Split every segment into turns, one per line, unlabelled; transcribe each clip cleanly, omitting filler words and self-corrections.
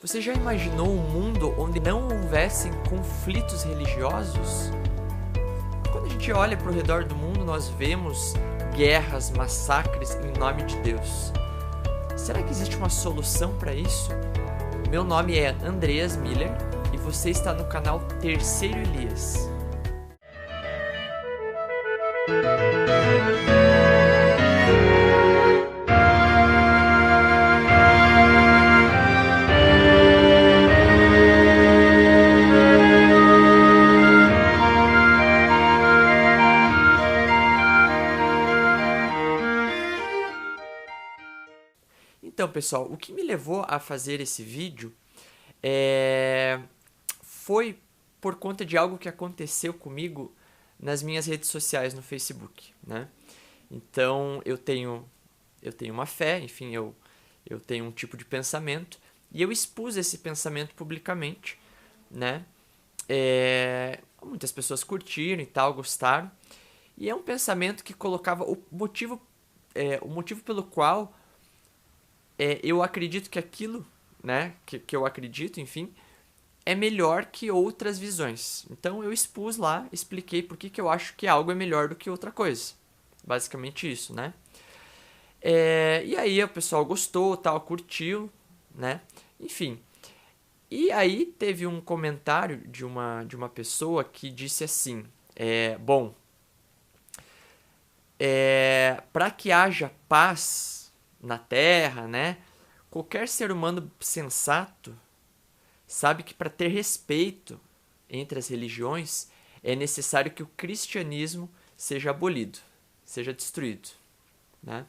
Você já imaginou um mundo onde não houvessem conflitos religiosos? Quando a gente olha para o redor do mundo, nós vemos guerras, massacres em nome de Deus. Será que existe uma solução para isso? Meu nome é Andreas Miller e você está no canal Terceiro Elias. Então, pessoal, o que me levou a fazer esse vídeo foi por conta de algo que aconteceu comigo nas minhas redes sociais no Facebook, né? Então, eu tenho uma fé, enfim, eu tenho um tipo de pensamento e eu expus esse pensamento publicamente, né? Muitas pessoas curtiram e tal, gostaram. E é um pensamento que colocava o motivo pelo qual eu acredito que aquilo, né, que eu acredito, enfim, é melhor que outras visões. Então eu expus lá, expliquei por que eu acho que algo é melhor do que outra coisa. Basicamente isso, né? E aí o pessoal gostou, tal, curtiu, né? Enfim. E aí teve um comentário de uma pessoa que disse assim, para que haja paz na Terra, né? Qualquer ser humano sensato sabe que para ter respeito entre as religiões é necessário que o cristianismo seja abolido, seja destruído, né?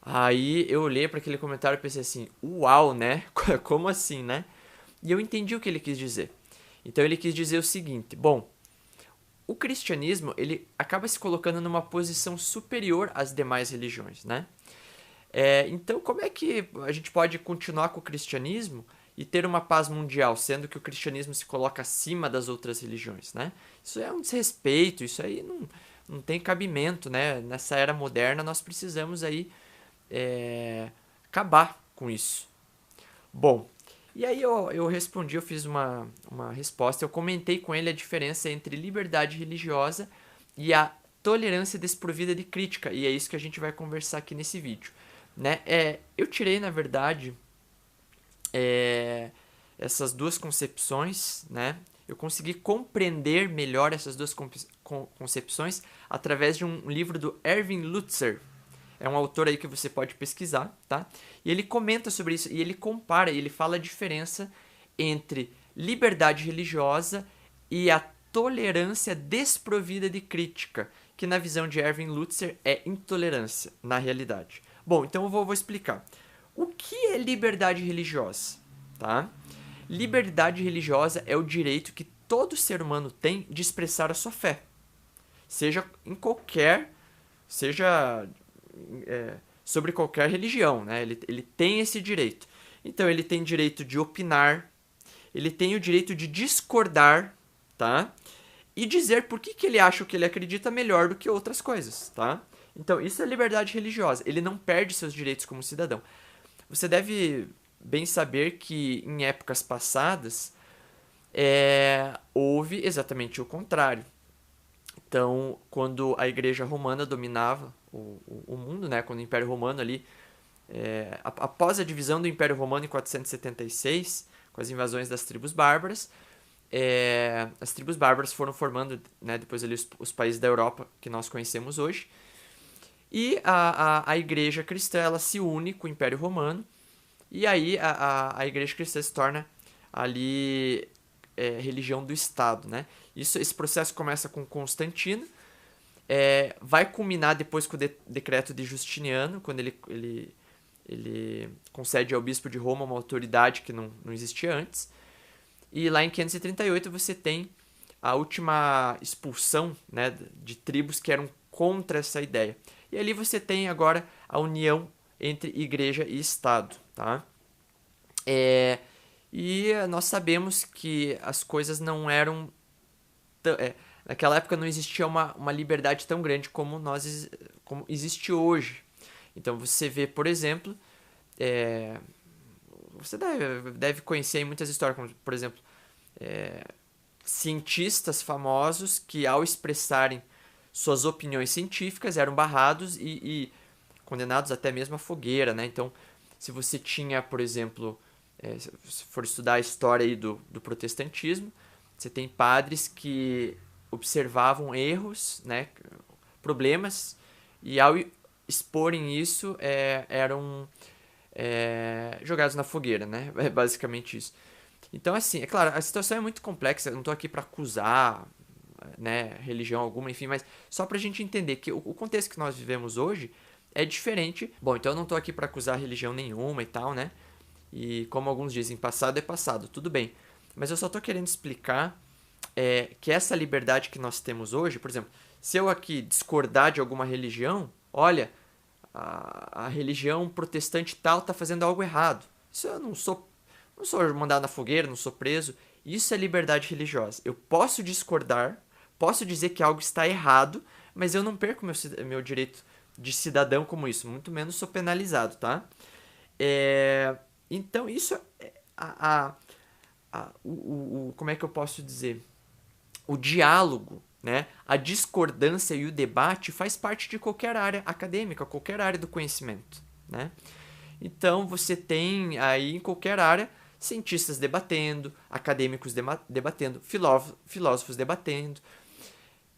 Aí eu olhei para aquele comentário e pensei assim, uau, né? Como assim, né? E eu entendi o que ele quis dizer. Então ele quis dizer o seguinte, bom, o cristianismo ele acaba se colocando numa posição superior às demais religiões, né? Então, como é que a gente pode continuar com o cristianismo e ter uma paz mundial, sendo que o cristianismo se coloca acima das outras religiões, né? Isso é um desrespeito, isso aí não tem cabimento, né? Nessa era moderna, nós precisamos aí acabar com isso. Bom, e aí eu respondi, eu fiz uma resposta, eu comentei com ele a diferença entre liberdade religiosa e a tolerância desprovida de crítica, e é isso que a gente vai conversar aqui nesse vídeo. Né? Eu tirei, na verdade, essas duas concepções, né? Eu consegui compreender melhor essas duas concepções através de um livro do Erwin Lutzer. É um autor aí que você pode pesquisar, tá? E ele comenta sobre isso, e ele compara, ele fala a diferença entre liberdade religiosa e a tolerância desprovida de crítica, que na visão de Erwin Lutzer é intolerância, na realidade. Bom, então eu vou explicar. O que é liberdade religiosa? Tá? Liberdade religiosa é o direito que todo ser humano tem de expressar a sua fé. Seja em qualquer... sobre qualquer religião, né? Ele tem esse direito. Então ele tem direito de opinar, ele tem o direito de discordar, tá? E dizer por que ele acha o que ele acredita melhor do que outras coisas, tá? Então, isso é liberdade religiosa. Ele não perde seus direitos como cidadão. Você deve bem saber que em épocas passadas houve exatamente o contrário. Então, quando a Igreja Romana dominava o mundo, né, quando o Império Romano ali, após a divisão do Império Romano em 476, com as invasões das tribos bárbaras, as tribos bárbaras foram formando, né, depois ali os países da Europa que nós conhecemos hoje. E a igreja cristã ela se une com o Império Romano, e aí a igreja cristã se torna ali religião do Estado, né? Esse processo começa com Constantino, vai culminar depois com o decreto de Justiniano, quando ele concede ao bispo de Roma uma autoridade que não existia antes. E lá em 538 você tem a última expulsão, né, de tribos que eram contra essa ideia. E ali você tem agora a união entre igreja e Estado, tá? E nós sabemos que as coisas não eram... naquela época não existia uma liberdade tão grande como existe hoje. Então você vê, por exemplo, você deve conhecer aí muitas histórias, como, por exemplo, cientistas famosos que, ao expressarem suas opiniões científicas, eram barrados e condenados até mesmo à fogueira, né? Então, se você tinha, por exemplo, se for estudar a história aí do protestantismo, você tem padres que observavam erros, né, problemas, e ao exporem isso, eram jogados na fogueira, né? É basicamente isso. Então, assim, é claro, a situação é muito complexa, eu não estou aqui para acusar, né, religião alguma, enfim, mas só para a gente entender que o contexto que nós vivemos hoje é diferente. Bom, então eu não estou aqui para acusar religião nenhuma e tal, né? E como alguns dizem, passado é passado, tudo bem. Mas eu só estou querendo explicar que essa liberdade que nós temos hoje, por exemplo, se eu aqui discordar de alguma religião, olha, a religião protestante tal está fazendo algo errado. Isso eu não sou mandado na fogueira, não sou preso. Isso é liberdade religiosa. Eu posso discordar, posso dizer que algo está errado, mas eu não perco meu direito de cidadão como isso. Muito menos sou penalizado, tá? Então, isso como é que eu posso dizer? O diálogo, né? A discordância e o debate faz parte de qualquer área acadêmica, qualquer área do conhecimento, né? Então, você tem aí em qualquer área cientistas debatendo, acadêmicos debatendo, filósofos debatendo.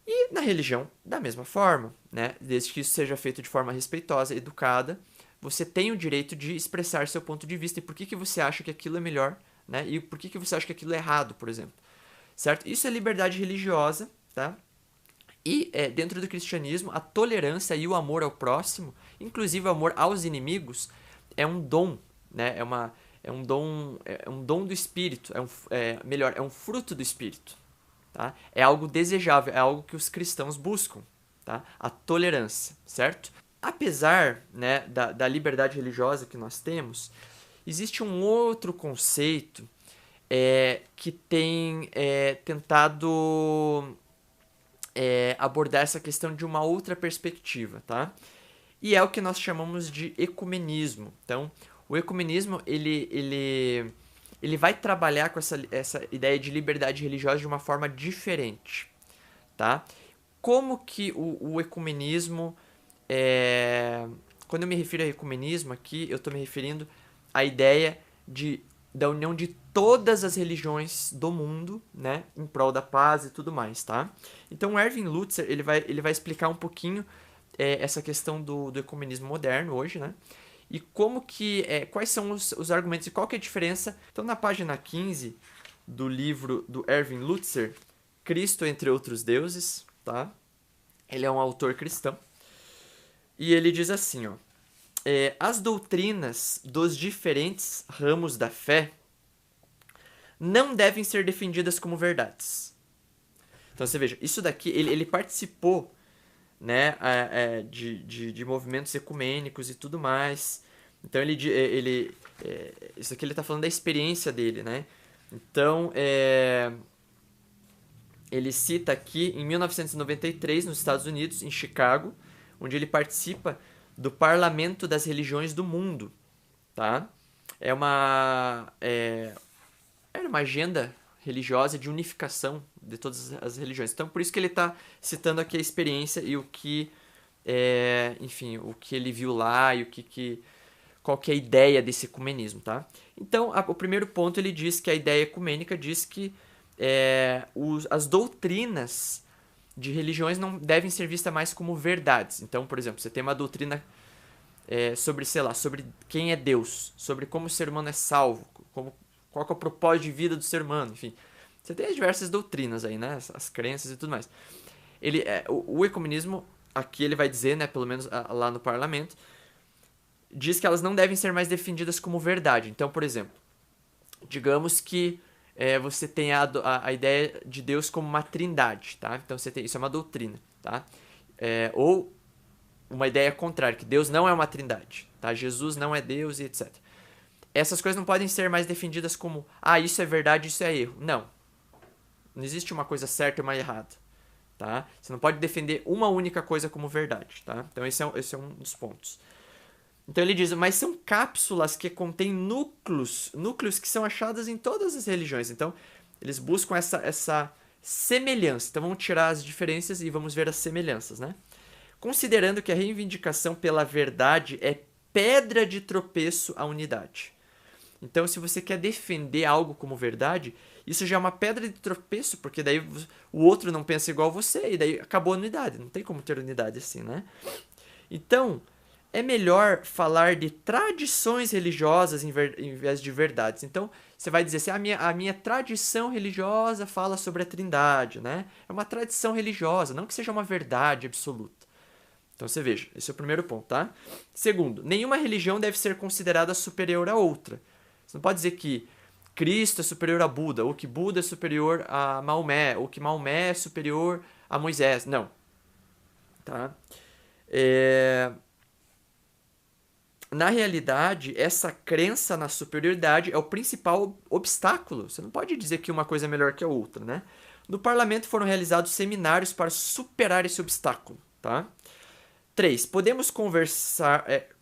E na religião, da mesma forma, né? Desde que isso seja feito de forma respeitosa, educada, você tem o direito de expressar seu ponto de vista e por que você acha que aquilo é melhor, né? E por que você acha que aquilo é errado, por exemplo. Certo? Isso é liberdade religiosa, tá? E dentro do cristianismo, a tolerância e o amor ao próximo, inclusive o amor aos inimigos, é um dom, né? É um dom do Espírito, é um fruto do Espírito, tá? É algo desejável, é algo que os cristãos buscam, tá? A tolerância, certo? Apesar, né, da liberdade religiosa que nós temos, existe um outro conceito que tem tentado abordar essa questão de uma outra perspectiva, tá? E é o que nós chamamos de ecumenismo. Então, o ecumenismo, ele vai trabalhar com essa ideia de liberdade religiosa de uma forma diferente, tá? Como que o ecumenismo... Quando eu me refiro a ecumenismo aqui, eu estou me referindo à ideia da união de todas as religiões do mundo, né, em prol da paz e tudo mais, tá? Então, Erwin Lutzer, ele vai explicar um pouquinho essa questão do ecumenismo moderno hoje, né? E como que, quais são os argumentos e qual que é a diferença. Então, na página 15 do livro do Erwin Lutzer, Cristo entre outros deuses, tá? Ele é um autor cristão. E ele diz assim, ó, as doutrinas dos diferentes ramos da fé não devem ser defendidas como verdades. Então você veja, isso daqui, ele participou, né, de movimentos ecumênicos e tudo mais. Então isso aqui ele está falando da experiência dele, né? Então ele cita aqui em 1993 nos Estados Unidos, em Chicago, onde ele participa do Parlamento das Religiões do Mundo, tá? Era uma agenda religiosa de unificação de todas as religiões. Então, por isso que ele está citando aqui a experiência e o que, enfim, o que ele viu lá e qual que é a ideia desse ecumenismo, tá? Então, o primeiro ponto ele diz que a ideia ecumênica diz que as doutrinas de religiões não devem ser vistas mais como verdades. Então, por exemplo, você tem uma doutrina sobre, sei lá, sobre quem é Deus, sobre como o ser humano é salvo, qual que é o propósito de vida do ser humano, enfim. Você tem as diversas doutrinas aí, né? As crenças e tudo mais. O ecumenismo, aqui ele vai dizer, né, pelo menos lá no parlamento, diz que elas não devem ser mais defendidas como verdade. Então, por exemplo, digamos que você tem a ideia de Deus como uma trindade, tá? Então isso é uma doutrina, tá? Ou uma ideia contrária, que Deus não é uma trindade, tá? Jesus não é Deus e etc. Essas coisas não podem ser mais defendidas como, isso é verdade, isso é erro. Não. Não existe uma coisa certa e uma errada, tá? Você não pode defender uma única coisa como verdade, tá? Então esse é um dos pontos. Então ele diz, mas são cápsulas que contêm núcleos que são achados em todas as religiões. Então eles buscam essa semelhança. Então vamos tirar as diferenças e vamos ver as semelhanças, né? Considerando que a reivindicação pela verdade é pedra de tropeço à unidade. Então, se você quer defender algo como verdade, isso já é uma pedra de tropeço, porque daí o outro não pensa igual você, e daí acabou a unidade. Não tem como ter unidade assim, né? Então, é melhor falar de tradições religiosas em vez de verdades. Então, você vai dizer assim, a minha tradição religiosa fala sobre a Trindade, né? É uma tradição religiosa, não que seja uma verdade absoluta. Então, você veja, esse é o primeiro ponto, tá? Segundo, nenhuma religião deve ser considerada superior a outra. Você não pode dizer que Cristo é superior a Buda, ou que Buda é superior a Maomé, ou que Maomé é superior a Moisés. Não. Tá? Na realidade, essa crença na superioridade é o principal obstáculo. Você não pode dizer que uma coisa é melhor que a outra, né? No parlamento foram realizados seminários para superar esse obstáculo, tá? 3. Podemos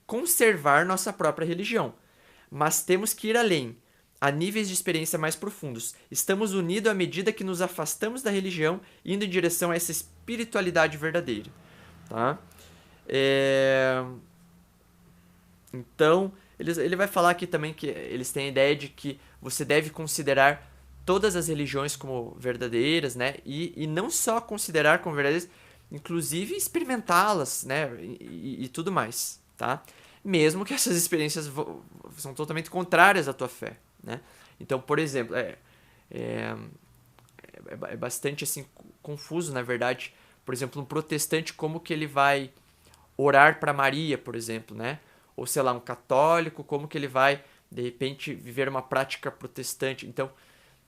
conservar nossa própria religião, mas temos que ir além, a níveis de experiência mais profundos. Estamos unidos à medida que nos afastamos da religião, indo em direção a essa espiritualidade verdadeira, tá? Então, ele vai falar aqui também que eles têm a ideia de que você deve considerar todas as religiões como verdadeiras, né? E não só considerar como verdadeiras, inclusive experimentá-las, né? E tudo mais, tá? Mesmo que essas experiências são totalmente contrárias à tua fé, né? Então, por exemplo, é bastante assim confuso, na verdade. Por exemplo, um protestante, como que ele vai orar para Maria, por exemplo, né? Ou sei lá, um católico, como que ele vai de repente viver uma prática protestante? Então,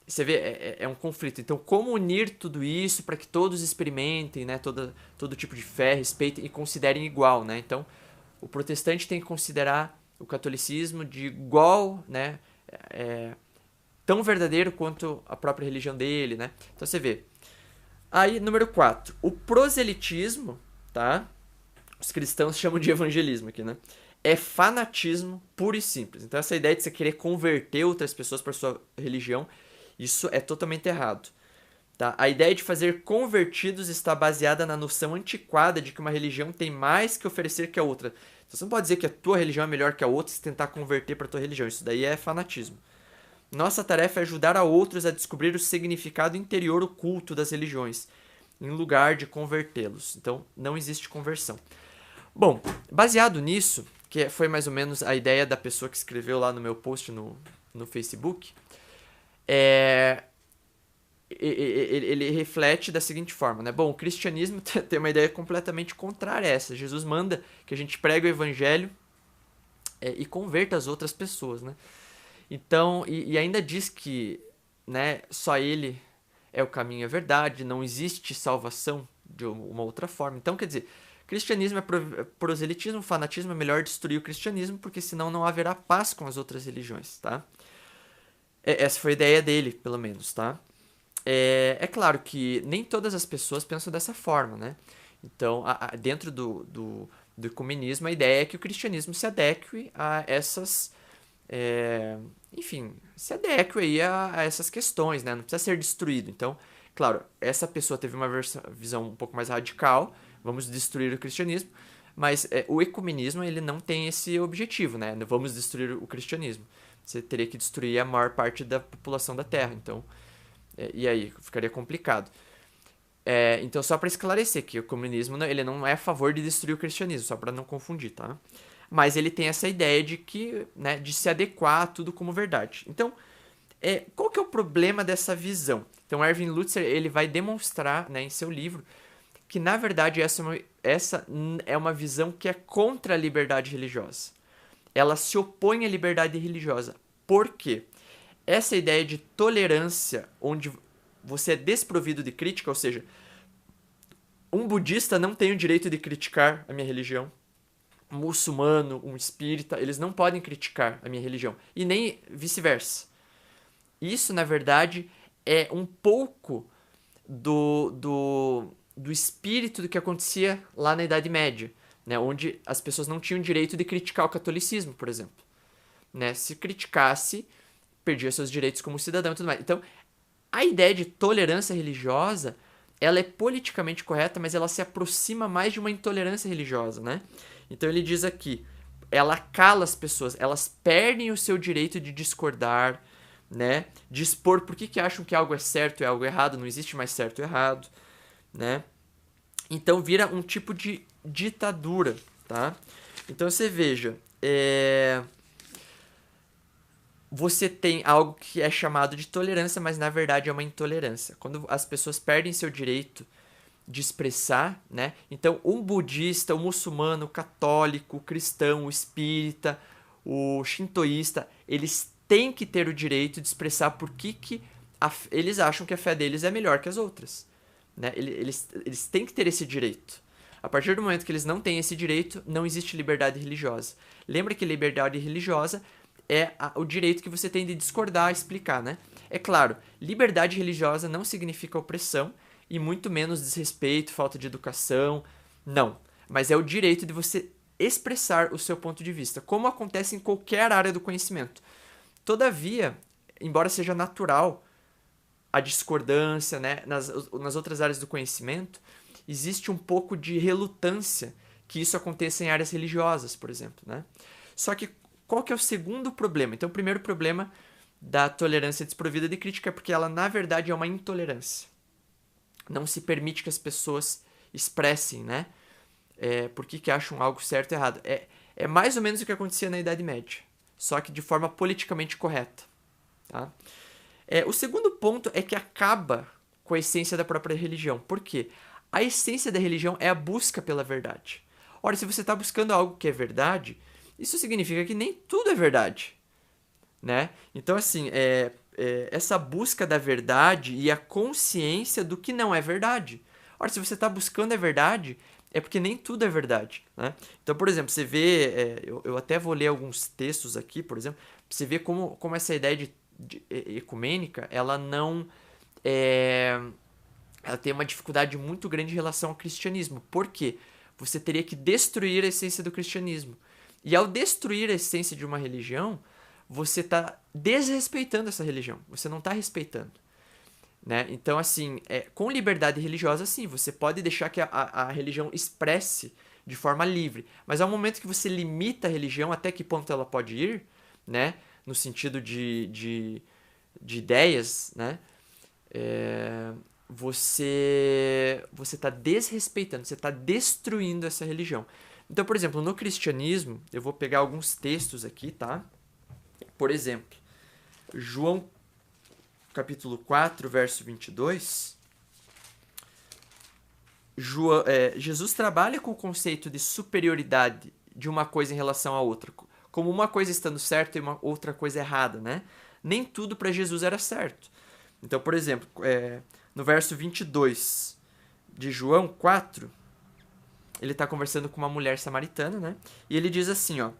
você vê, é um conflito. Então, como unir tudo isso para que todos experimentem, né, todo tipo de fé, respeitem e considerem igual, né? Então, o protestante tem que considerar o catolicismo de igual, né, tão verdadeiro quanto a própria religião dele, né? Então, você vê. Aí, número 4, o proselitismo, tá? Os cristãos chamam de evangelismo aqui, né? É fanatismo puro e simples. Então, essa ideia de você querer converter outras pessoas para sua religião, isso é totalmente errado. Tá? A ideia de fazer convertidos está baseada na noção antiquada de que uma religião tem mais que oferecer que a outra. Então, você não pode dizer que a tua religião é melhor que a outra se tentar converter para a tua religião. Isso daí é fanatismo. Nossa tarefa é ajudar a outros a descobrir o significado interior oculto das religiões, em lugar de convertê-los. Então, não existe conversão. Bom, baseado nisso, que foi mais ou menos a ideia da pessoa que escreveu lá no meu post no Facebook, ele reflete da seguinte forma, né? Bom, o cristianismo tem uma ideia completamente contrária a essa. Jesus manda que a gente pregue o evangelho e converta as outras pessoas, né? Então, e ainda diz que, né, só ele é o caminho e a verdade, não existe salvação de uma outra forma. Então, quer dizer, cristianismo é proselitismo, fanatismo, é melhor destruir o cristianismo, porque senão não haverá paz com as outras religiões, tá? Essa foi a ideia dele, pelo menos, tá? É claro que nem todas as pessoas pensam dessa forma, né? Então, dentro do ecumenismo, a ideia é que o cristianismo se adeque a essas... enfim, se adeque aí a essas questões, né? Não precisa ser destruído. Então, claro, essa pessoa teve uma visão um pouco mais radical, vamos destruir o cristianismo, mas o ecumenismo ele não tem esse objetivo, né? Vamos destruir o cristianismo. Você teria que destruir a maior parte da população da Terra, então... e aí, ficaria complicado. Então, só para esclarecer que o comunismo ele não é a favor de destruir o cristianismo, só para não confundir, tá? Mas ele tem essa ideia de que, né, de se adequar a tudo como verdade. Então, qual que é o problema dessa visão? Então, Erwin Lutzer ele vai demonstrar, né, em seu livro que, na verdade, essa é uma visão que é contra a liberdade religiosa. Ela se opõe à liberdade religiosa. Por quê? Essa ideia de tolerância, onde você é desprovido de crítica, ou seja, um budista não tem o direito de criticar a minha religião, um muçulmano, um espírita, eles não podem criticar a minha religião, e nem vice-versa. Isso, na verdade, é um pouco do espírito do que acontecia lá na Idade Média, né? Onde as pessoas não tinham direito de criticar o catolicismo, por exemplo. Né? Se criticasse, perdia seus direitos como cidadão e tudo mais. Então, a ideia de tolerância religiosa, ela é politicamente correta, mas ela se aproxima mais de uma intolerância religiosa, né? Então ele diz aqui, ela cala as pessoas, elas perdem o seu direito de discordar, né? De expor por que acham que algo é certo e algo errado, não existe mais certo e errado, né? Então vira um tipo de ditadura, tá? Então você veja, você tem algo que é chamado de tolerância, mas na verdade é uma intolerância. Quando as pessoas perdem seu direito de expressar, né? Então, um budista, um muçulmano, o católico, o cristão, o espírita, o shintoísta, eles têm que ter o direito de expressar por que eles acham que a fé deles é melhor que as outras, né? Eles têm que ter esse direito. A partir do momento que eles não têm esse direito, não existe liberdade religiosa. Lembra que liberdade religiosa é o direito que você tem de discordar, explicar, né? É claro, liberdade religiosa não significa opressão e muito menos desrespeito, falta de educação, não. Mas é o direito de você expressar o seu ponto de vista, como acontece em qualquer área do conhecimento. Todavia, embora seja natural a discordância, né, nas outras áreas do conhecimento, existe um pouco de relutância que isso aconteça em áreas religiosas, por exemplo, né? Só que qual que é o segundo problema? Então, o primeiro problema da tolerância desprovida de crítica é porque ela, na verdade, é uma intolerância. Não se permite que as pessoas expressem, né? Por que acham algo certo e errado. É mais ou menos o que acontecia na Idade Média, só que de forma politicamente correta. Tá? O segundo ponto é que acaba com a essência da própria religião. Por quê? A essência da religião é a busca pela verdade. Ora, se você está buscando algo que é verdade, isso significa que nem tudo é verdade, né? Então, assim, essa busca da verdade e a consciência do que não é verdade. Ora, se você está buscando a verdade, é porque nem tudo é verdade, né? Então, por exemplo, você vê, eu até vou ler alguns textos aqui, por exemplo, pra você ver como essa ideia de ecumênica, ela não... ela tem uma dificuldade muito grande em relação ao cristianismo. Por quê? Você teria que destruir a essência do cristianismo. E ao destruir a essência de uma religião, você está desrespeitando essa religião. Você não está respeitando. Né? Então, assim, com liberdade religiosa, sim, você pode deixar que a religião expresse de forma livre. Mas ao momento que você limita a religião, até que ponto ela pode ir, né? No sentido de ideias, né? Você está desrespeitando, você está destruindo essa religião. Então, por exemplo, no cristianismo, eu vou pegar alguns textos aqui, tá? Por exemplo, João capítulo 4, verso 22. Jesus trabalha com o conceito de superioridade de uma coisa em relação à outra, como uma coisa estando certa e uma outra coisa errada, né? Nem tudo para Jesus era certo. Então, por exemplo, no verso 22 de João 4, ele está conversando com uma mulher samaritana, né? E ele diz assim, ó,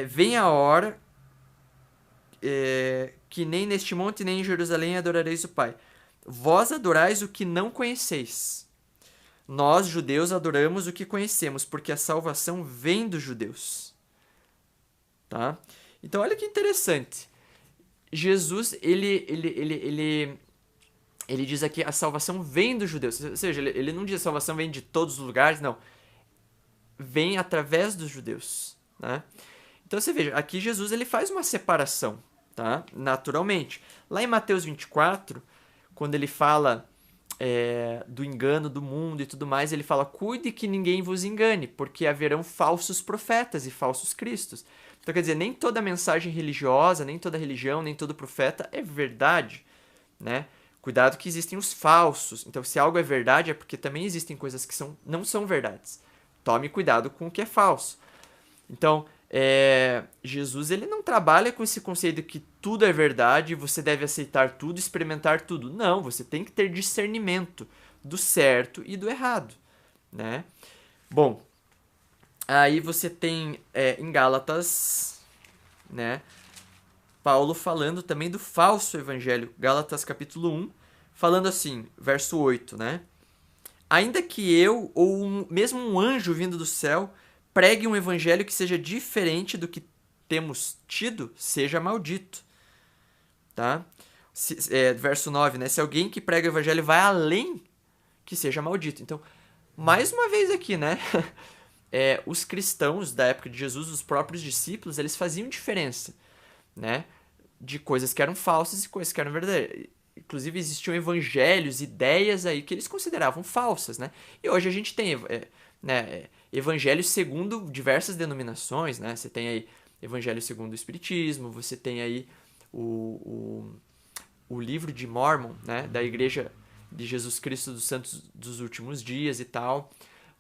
vem a hora que nem neste monte nem em Jerusalém adorareis o Pai. Vós adorais o que não conheceis. Nós, judeus, adoramos o que conhecemos, porque a salvação vem dos judeus. Tá? Então, olha que interessante. Jesus, ele diz aqui a salvação vem dos judeus. Ou seja, ele não diz a salvação vem de todos os lugares, não. Vem através dos judeus. Né? Então, você veja, aqui Jesus ele faz uma separação, tá? Naturalmente. Lá em Mateus 24, quando ele fala do engano do mundo e tudo mais, ele fala, cuide que ninguém vos engane, porque haverão falsos profetas e falsos cristos. Então, quer dizer, nem toda mensagem religiosa, nem toda religião, nem todo profeta é verdade, né? Cuidado que existem os falsos. Então, se algo é verdade, é porque também existem coisas que não são verdades. Tome cuidado com o que é falso. Então, Jesus ele não trabalha com esse conceito de que tudo é verdade, você deve aceitar tudo, experimentar tudo. Não, você tem que ter discernimento do certo e do errado, né? Bom, aí você tem em Gálatas, né, Paulo falando também do falso evangelho. Gálatas capítulo 1, falando assim, verso 8, né? ainda que eu ou mesmo um anjo vindo do céu pregue um evangelho que seja diferente do que temos tido, seja maldito. Tá? Verso 9, né? Se alguém que prega o evangelho vai além, que seja maldito. Então, mais uma vez aqui, né? Os cristãos da época de Jesus, os próprios discípulos, eles faziam diferença, né? De coisas que eram falsas e coisas que eram verdadeiras. Inclusive, existiam evangelhos, ideias aí que eles consideravam falsas, né? E hoje a gente tem evangelhos segundo diversas denominações, né? Você tem aí evangelho segundo o Espiritismo, você tem aí o livro de Mormon, né? Da Igreja de Jesus Cristo dos Santos dos Últimos Dias e tal.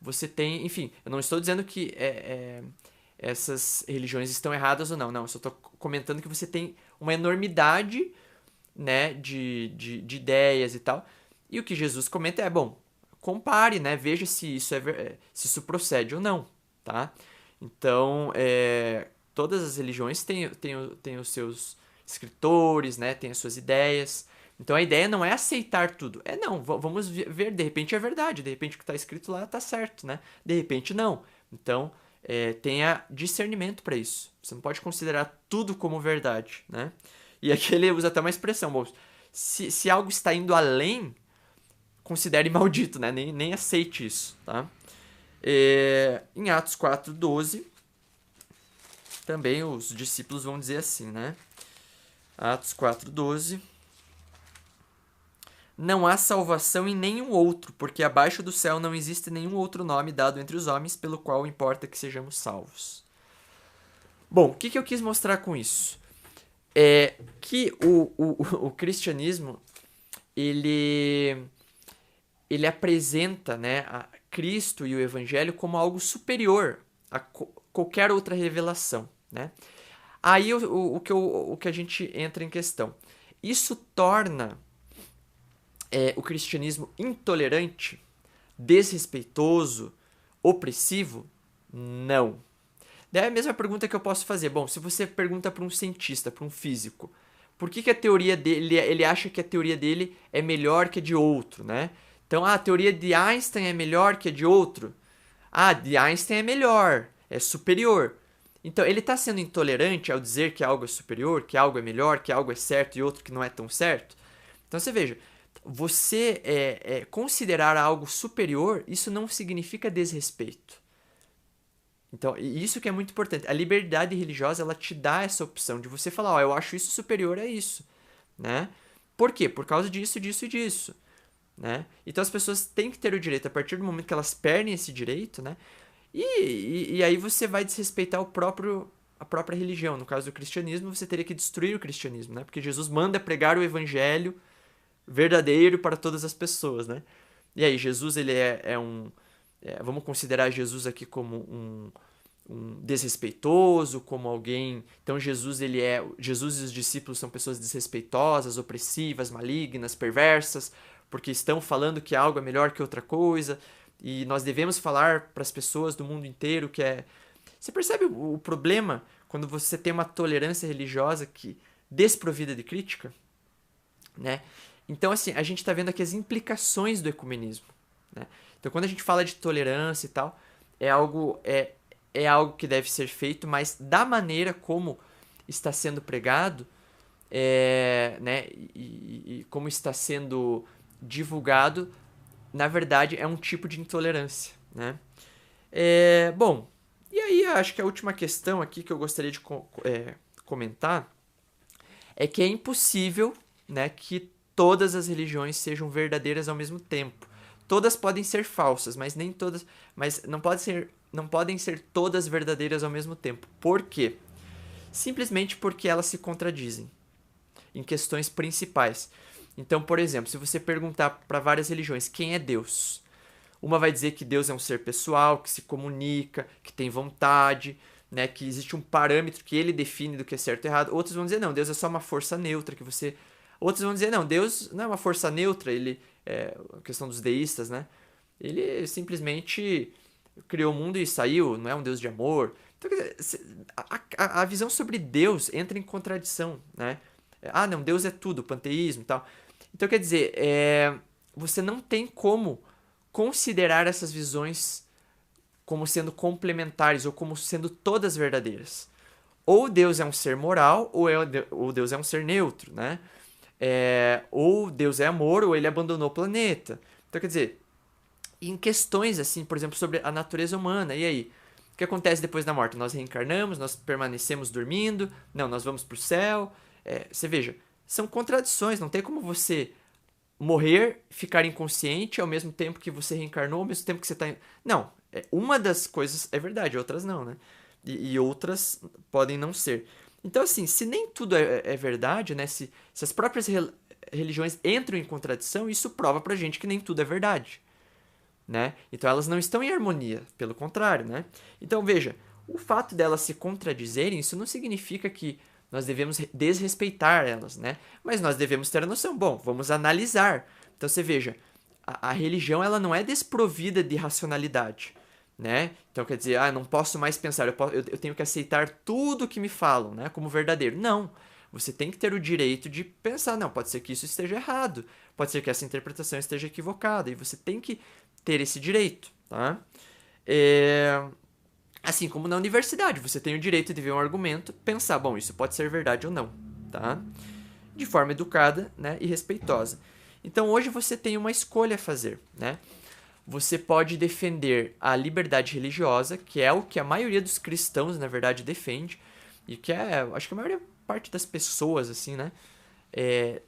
Você tem, enfim, eu não estou dizendo que essas religiões estão erradas ou não, eu só estou comentando que você tem uma enormidade, né, de ideias e tal, e o que Jesus comenta bom, compare, né, veja se isso procede ou não, tá? Então, todas as religiões têm os seus escritores, né, têm as suas ideias. Então a ideia não é aceitar tudo. Não, vamos ver, de repente é verdade, de repente o que está escrito lá está certo, né? De repente não. Então, tenha discernimento para isso. Você não pode considerar tudo como verdade, né? E aqui ele usa até uma expressão, bom, se algo está indo além, considere maldito, né? Nem aceite isso, tá? Em Atos 4:12, também os discípulos vão dizer assim, né? Atos 4:12. Não há salvação em nenhum outro, porque abaixo do céu não existe nenhum outro nome dado entre os homens pelo qual importa que sejamos salvos. Bom, o que eu quis mostrar com isso? É que o cristianismo, ele apresenta, né, a Cristo e o Evangelho como algo superior a qualquer outra revelação, né? Aí o que a gente entra em questão. Isso torna o cristianismo intolerante, desrespeitoso, opressivo? Não. Daí é a mesma pergunta que eu posso fazer. Bom, se você pergunta para um cientista, para um físico, por que a teoria dele, ele acha que a teoria dele é melhor que a de outro, né? Então, a teoria de Einstein é melhor que a de outro? De Einstein é melhor, é superior. Então, ele está sendo intolerante ao dizer que algo é superior, que algo é melhor, que algo é certo e outro que não é tão certo? Então, você veja, você considerar algo superior, isso não significa desrespeito. Então, isso que é muito importante. A liberdade religiosa, ela te dá essa opção de você falar, eu acho isso superior a isso, né? Por quê? Por causa disso, disso e disso, né? Então, as pessoas têm que ter o direito, a partir do momento que elas perdem esse direito, né? E aí você vai desrespeitar a própria religião. No caso do cristianismo, você teria que destruir o cristianismo, né? Porque Jesus manda pregar o evangelho verdadeiro para todas as pessoas, né? E aí, Jesus, ele vamos considerar Jesus aqui como um desrespeitoso, como alguém... Então, Jesus e os discípulos são pessoas desrespeitosas, opressivas, malignas, perversas, porque estão falando que algo é melhor que outra coisa, e nós devemos falar para as pessoas do mundo inteiro que é... Você percebe o problema quando você tem uma tolerância religiosa desprovida de crítica, né? Então, assim, a gente está vendo aqui as implicações do ecumenismo, né? Então, quando a gente fala de tolerância e tal, é algo que deve ser feito, mas da maneira como está sendo pregado, né, e como está sendo divulgado, na verdade, é um tipo de intolerância, né? Bom, e aí acho que a última questão aqui que eu gostaria de comentar é que é impossível, né, que todas as religiões sejam verdadeiras ao mesmo tempo. Todas podem ser falsas, mas nem todas, mas não podem ser todas verdadeiras ao mesmo tempo. Por quê? Simplesmente porque elas se contradizem em questões principais. Então, por exemplo, se você perguntar para várias religiões quem é Deus, uma vai dizer que Deus é um ser pessoal, que se comunica, que tem vontade, né, que existe um parâmetro que ele define do que é certo e errado. Outros vão dizer, não, Deus é só uma força neutra que você... Outros vão dizer, não, Deus não é uma força neutra, ele a questão dos deístas, né? Ele simplesmente criou o mundo e saiu, não é um Deus de amor. Então, quer dizer, a visão sobre Deus entra em contradição, né? Não, Deus é tudo, panteísmo e tal. Então, quer dizer, você não tem como considerar essas visões como sendo complementares ou como sendo todas verdadeiras. Ou Deus é um ser moral, ou Deus é um ser neutro, né? Ou Deus é amor, ou ele abandonou o planeta. Então, quer dizer, em questões assim, por exemplo, sobre a natureza humana, e aí? O que acontece depois da morte? Nós reencarnamos, nós permanecemos dormindo, não, nós vamos para o céu. Você veja, são contradições, não tem como você morrer, ficar inconsciente ao mesmo tempo que você reencarnou, ao mesmo tempo que você está. Não, uma das coisas é verdade, outras não, né? E outras podem não ser. Então, assim, se nem tudo é verdade, né? Se as próprias religiões entram em contradição, isso prova pra gente que nem tudo é verdade, né? Então elas não estão em harmonia, pelo contrário, né? Então veja, o fato delas se contradizerem, isso não significa que nós devemos desrespeitar elas, né? Mas nós devemos ter a noção, bom, vamos analisar. Então você veja, a religião ela não é desprovida de racionalidade, né? Então quer dizer, não posso mais pensar, eu tenho que aceitar tudo que me falam, né, como verdadeiro. Não, você tem que ter o direito de pensar, não, pode ser que isso esteja errado, pode ser que essa interpretação esteja equivocada, e você tem que ter esse direito, tá? Assim como na universidade, você tem o direito de ver um argumento, pensar, bom, isso pode ser verdade ou não, tá? De forma educada, né, e respeitosa. Então hoje você tem uma escolha a fazer, né? Você pode defender a liberdade religiosa, que é o que a maioria dos cristãos, na verdade, defende, e que acho que a maior parte das pessoas, assim, né,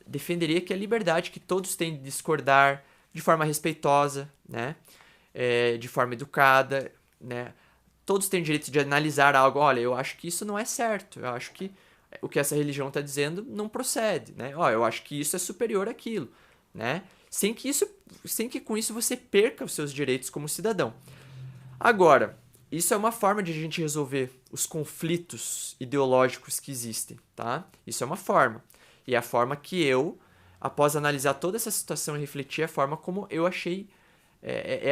defenderia que a liberdade que todos têm de discordar de forma respeitosa, né, de forma educada, né, todos têm direito de analisar algo, olha, eu acho que isso não é certo, eu acho que o que essa religião está dizendo não procede, né, eu acho que isso é superior àquilo, né, sem que com isso você perca os seus direitos como cidadão. Agora, isso é uma forma de a gente resolver os conflitos ideológicos que existem, tá? Isso é uma forma. E é a forma que eu, após analisar toda essa situação e refletir, a forma como eu achei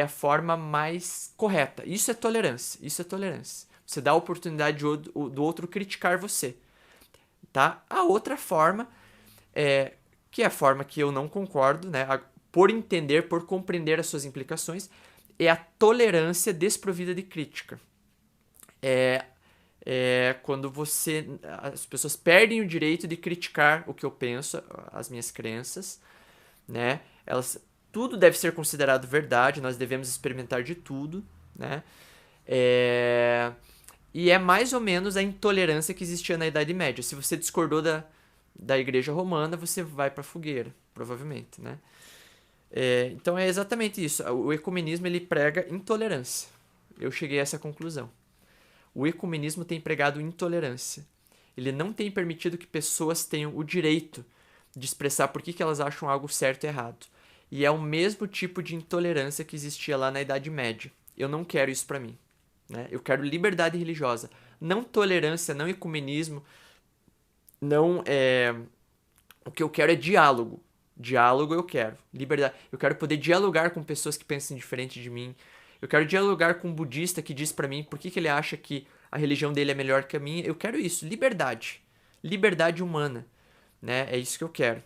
a forma mais correta. Isso é tolerância. Isso é tolerância. Você dá a oportunidade do outro criticar você, tá? A outra forma que é a forma que eu não concordo, né? Por entender, por compreender as suas implicações, é a tolerância desprovida de crítica. Quando as pessoas perdem o direito de criticar o que eu penso, as minhas crenças, né? Tudo deve ser considerado verdade, nós devemos experimentar de tudo, né? E é mais ou menos a intolerância que existia na Idade Média. Se você discordou da Igreja Romana, você vai para a fogueira, provavelmente, né? Então é exatamente isso. O ecumenismo ele prega intolerância. Eu cheguei a essa conclusão. O ecumenismo tem pregado intolerância. Ele não tem permitido que pessoas tenham o direito de expressar por que elas acham algo certo e errado. E é o mesmo tipo de intolerância que existia lá na Idade Média. Eu não quero isso para mim, né? Eu quero liberdade religiosa. Não tolerância, não ecumenismo. Não O que eu quero é diálogo. Diálogo eu quero. Liberdade. Eu quero poder dialogar com pessoas que pensam diferente de mim. Eu quero dialogar com um budista que diz pra mim por que ele acha que a religião dele é melhor que a minha. Eu quero isso. Liberdade. Liberdade humana. Né? É isso que eu quero.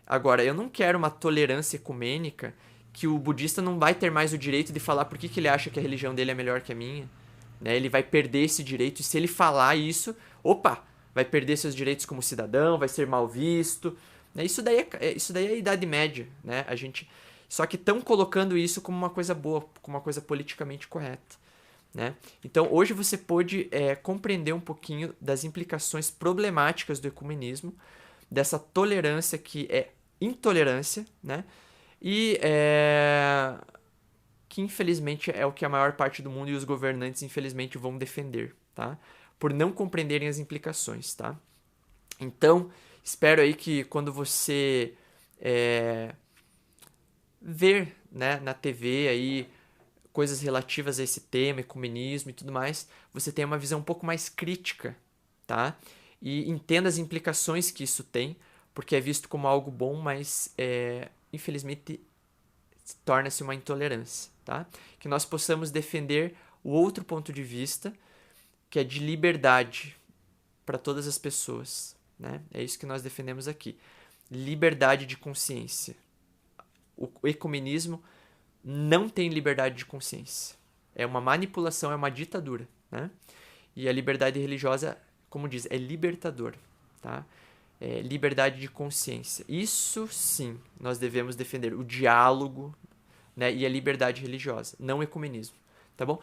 Agora, eu não quero uma tolerância ecumênica que o budista não vai ter mais o direito de falar por que ele acha que a religião dele é melhor que a minha. Né? Ele vai perder esse direito. E se ele falar isso, opa, vai perder seus direitos como cidadão, vai ser mal visto. Isso daí é a Idade Média, né? Só que estão colocando isso como uma coisa boa, como uma coisa politicamente correta, né? Então hoje você pôde compreender um pouquinho das implicações problemáticas do ecumenismo, dessa tolerância que é intolerância, né? E que infelizmente é o que a maior parte do mundo e os governantes infelizmente vão defender, tá? Por não compreenderem as implicações, tá? Então, espero aí que quando você ver, né, na TV aí coisas relativas a esse tema, ecumenismo e tudo mais, você tenha uma visão um pouco mais crítica, tá? E entenda as implicações que isso tem, porque é visto como algo bom, mas infelizmente torna-se uma intolerância, tá? Que nós possamos defender o outro ponto de vista, que é de liberdade para todas as pessoas, né? É isso que nós defendemos aqui. Liberdade de consciência. O ecumenismo não tem liberdade de consciência. É uma manipulação, é uma ditadura, né? E a liberdade religiosa, como diz, é libertadora, tá? É liberdade de consciência. Isso sim, nós devemos defender o diálogo, né, e a liberdade religiosa, não o ecumenismo, tá bom?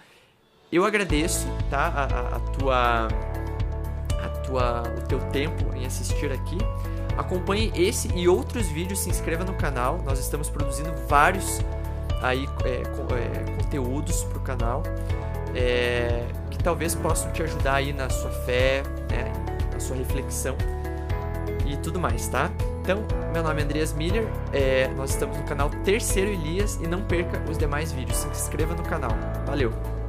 Eu agradeço, tá, o teu tempo em assistir aqui. Acompanhe esse e outros vídeos, se inscreva no canal. Nós estamos produzindo vários aí conteúdos para o canal que talvez possam te ajudar aí na sua fé, né, na sua reflexão e tudo mais, tá? Então, meu nome é Andreas Miller, nós estamos no canal Terceiro Elias e não perca os demais vídeos. Se inscreva no canal. Valeu!